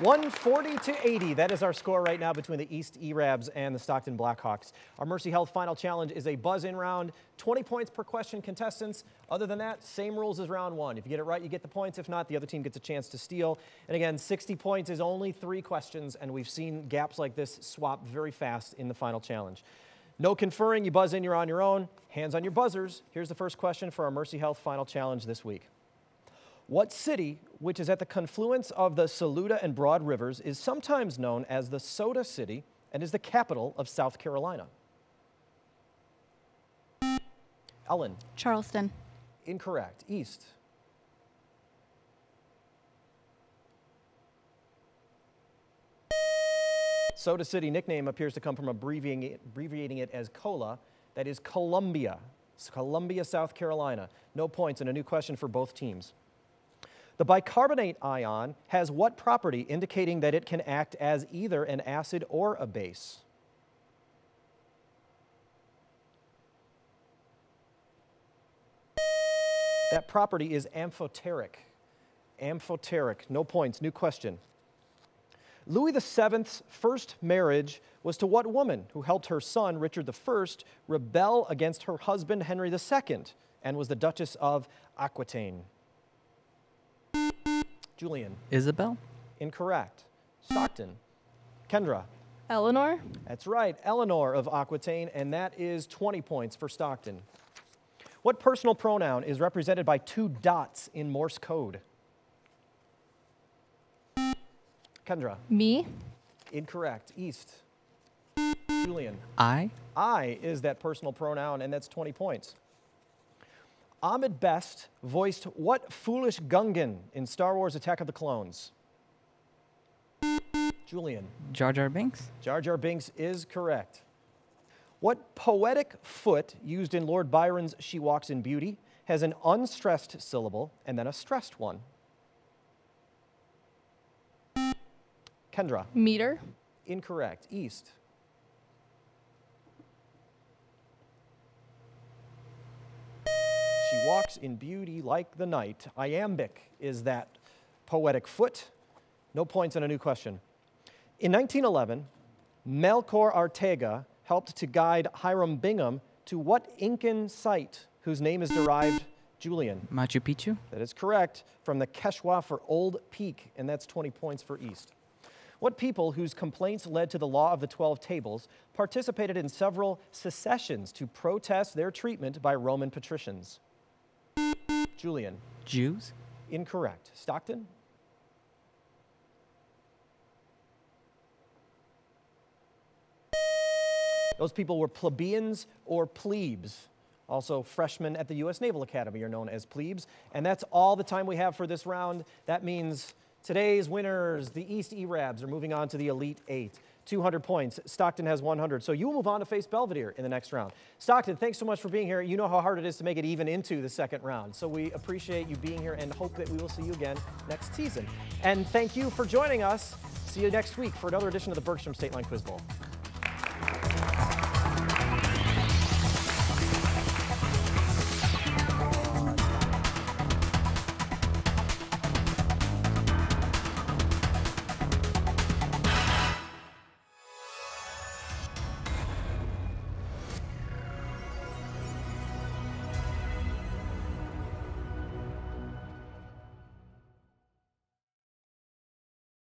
140 to 80. That is our score right now between the East E-Rabs and the Stockton Blackhawks. Our Mercy Health final challenge is a buzz-in round, 20 points per question, contestants. Other than that, same rules as round one. If you get it right, you get the points. If not, the other team gets a chance to steal. And again, 60 points is only 3 questions, and we've seen gaps like this swap very fast in the final challenge. No conferring. You buzz in, you're on your own. Hands on your buzzers. Here's the first question for our Mercy Health final challenge this week. What city, which is at the confluence of the Saluda and Broad Rivers, is sometimes known as the Soda City and is the capital of South Carolina? Ellen. Charleston. Incorrect. East. Soda City nickname appears to come from abbreviating it as COLA. That is Columbia. It's Columbia, South Carolina. No points and a new question for both teams. The bicarbonate ion has what property indicating that it can act as either an acid or a base? That property is amphoteric. Amphoteric. No points. New question. Louis VII's first marriage was to what woman who helped her son, Richard I, rebel against her husband, Henry II, and was the Duchess of Aquitaine? Julian. Isabel? Incorrect. Stockton. Kendra. Eleanor. That's right, Eleanor of Aquitaine, and that is 20 points for Stockton. What personal pronoun is represented by 2 dots in Morse code? Kendra. Me. Incorrect. East. Julian. I? I is that personal pronoun, and that's 20 points. Ahmed Best voiced what foolish Gungan in Star Wars Attack of the Clones? Julian. Jar Jar Binks? Jar Jar Binks is correct. What poetic foot used in Lord Byron's She Walks in Beauty has an unstressed syllable and then a stressed one? Kendra. Meter. Incorrect. East. She walks in beauty like the night. Iambic is that poetic foot. No points and a new question. In 1911, Melchor Arteaga helped to guide Hiram Bingham to what Incan site whose name is derived, Julian? Machu Picchu? That is correct, from the Quechua for Old Peak, and that's 20 points for East. What people whose complaints led to the Law of the 12 Tables participated in several secessions to protest their treatment by Roman patricians? Julian. Jews? Incorrect. Stockton? Those people were plebeians or plebes. Also, freshmen at the U.S. Naval Academy are known as plebes. And that's all the time we have for this round. That means today's winners, the East E-Rabs, are moving on to the Elite 8. 200 points. Stockton has 100. So you will move on to face Belvedere in the next round. Stockton, thanks so much for being here. You know how hard it is to make it even into the second round. So we appreciate you being here and hope that we will see you again next season. And thank you for joining us. See you next week for another edition of the Bergstrom State Line Quiz Bowl.